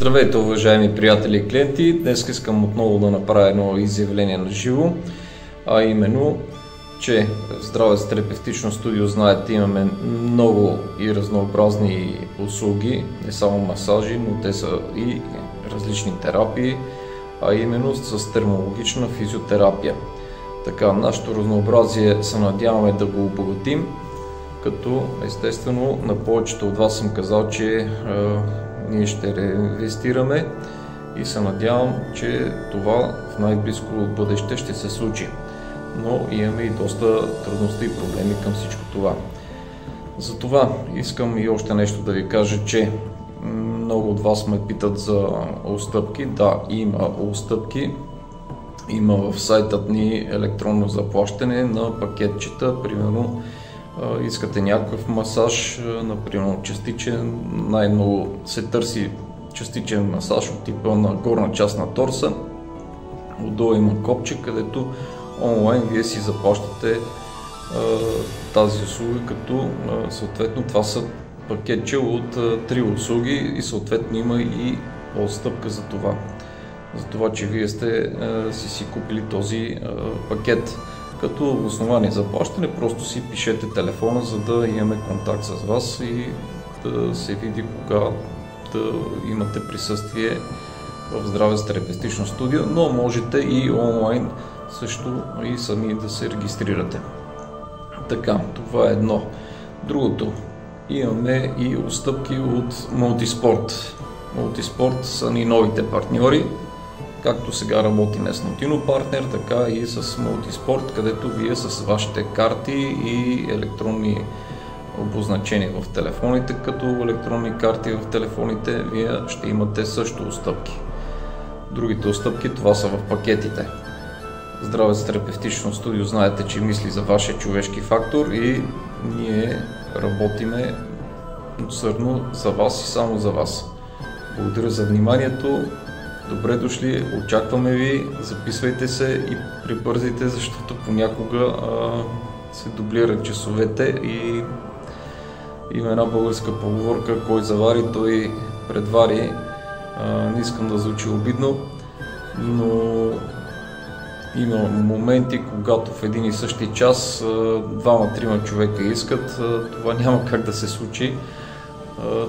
Здравейте, уважаеми приятели и клиенти! Днес искам отново да направя едно изявление на живо, а именно, че в Здравец терапевтично студио, знаете, имаме много и разнообразни услуги, не само масажи, но те са и различни терапии, а именно с термологична физиотерапия. Така, нашето разнообразие се надяваме да го обогатим, като естествено на повечето от вас съм казал, че ние ще реинвестираме и се надявам, че това в най-близко бъдеще ще се случи. Но имаме и доста трудности и проблеми към всичко това. Затова искам и още нещо да ви кажа, че много от вас ме питат за отстъпки. Да, има отстъпки. Има в сайтът ни електронно заплащане на пакетчета. Примерно искате някакъв масаж, например частичен, най-много се търси частичен масаж от типа на горна част на торса. Отдолу има копче, където онлайн вие си заплащате тази услуга, като съответно това са пакетче от 3 услуги и съответно има и отстъпка за това. За това, че вие сте си купили този пакет. Като основание за плащане просто си пишете телефона, за да имаме контакт с вас и да се види кога да имате присъствие в Здравец терапевтично студио, но можете и онлайн също и сами да се регистрирате. Така, това е едно. Другото, имаме и отстъпки от Мултиспорт. Мултиспорт са ни новите партньори. Както сега работим с Notino партнер, така и с Мултиспорт, където вие с вашите карти и електронни обозначения в телефоните, като електронни карти в телефоните, вие ще имате също отстъпки. Другите отстъпки, това са в пакетите. Здравец терапевтично студио, знаете, че мисли за вашия човешки фактор и ние работиме усърдно за вас и само за вас. Благодаря за вниманието. Добре дошли, очакваме ви, записвайте се и прибързайте, защото понякога се дублират часовете и има една българска поговорка: кой завари, той предвари. Не искам да звучи обидно, но има моменти, когато в един и същи час 2-3 човека искат, това няма как да се случи.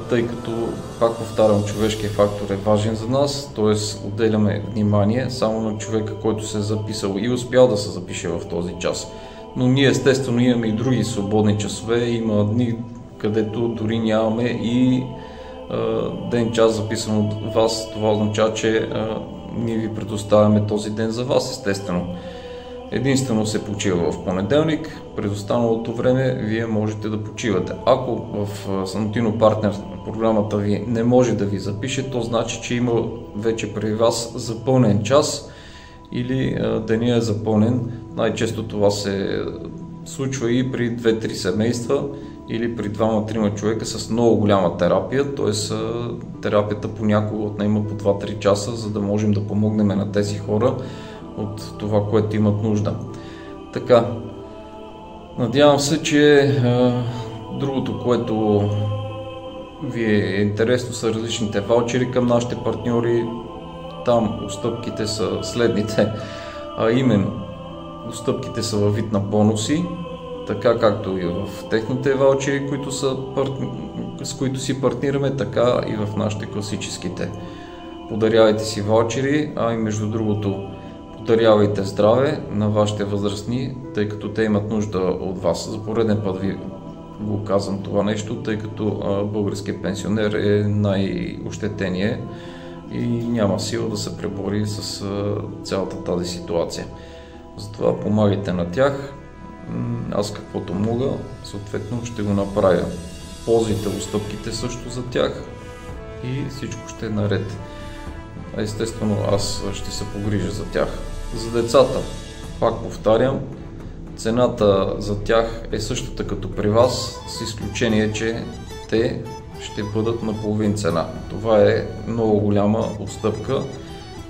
Тъй като, пак повтарям, човешкият фактор е важен за нас, т.е. отделяме внимание само на човека, който се е записал и успял да се запише в този час. Но ние естествено имаме и други свободни часове, има дни, където дори нямаме и ден-час записан от вас. Това означава, че ние ви предоставяме този ден за вас, естествено. Единствено се почива в понеделник, през останалото време вие можете да почивате. Ако в Notino партнер програмата ви не може да ви запише, то значи, че има вече при вас запълнен час или деня е запълнен. Най-често това се случва и при 2-3 семейства или при 2-3 човека с много голяма терапия, т.е. терапията понякога отнема по 2-3 часа, за да можем да помогнем на тези хора от това, което имат нужда. Така, надявам се, че другото, което ви е интересно, са различните ваучери към нашите партньори. Там отстъпките са следните, а именно отстъпките са във вид на бонуси, така както и в техните ваучери, с които си партнираме, така и в нашите класическите. Подарявайте си ваучери, а и между другото подарявайте здраве на вашите възрастни, тъй като те имат нужда от вас. За пореден път ви го казвам това нещо, тъй като българският пенсионер е най-ощетения и няма сила да се пребори с цялата тази ситуация. Затова помагайте на тях. Аз каквото мога, съответно ще го направя. Ползвайте отстъпките също за тях и всичко ще е наред. Естествено, аз ще се погрижа за тях. За децата, пак повтарям, цената за тях е същата като при вас, с изключение, че те ще бъдат на половин цена. Това е много голяма отстъпка,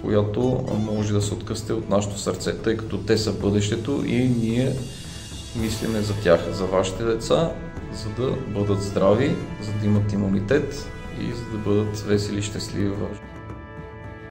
която може да се откъсте от нашето сърце, тъй като те са бъдещето и ние мислиме за тях, за вашите деца, за да бъдат здрави, за да имат имунитет и за да бъдат весели и щастливи в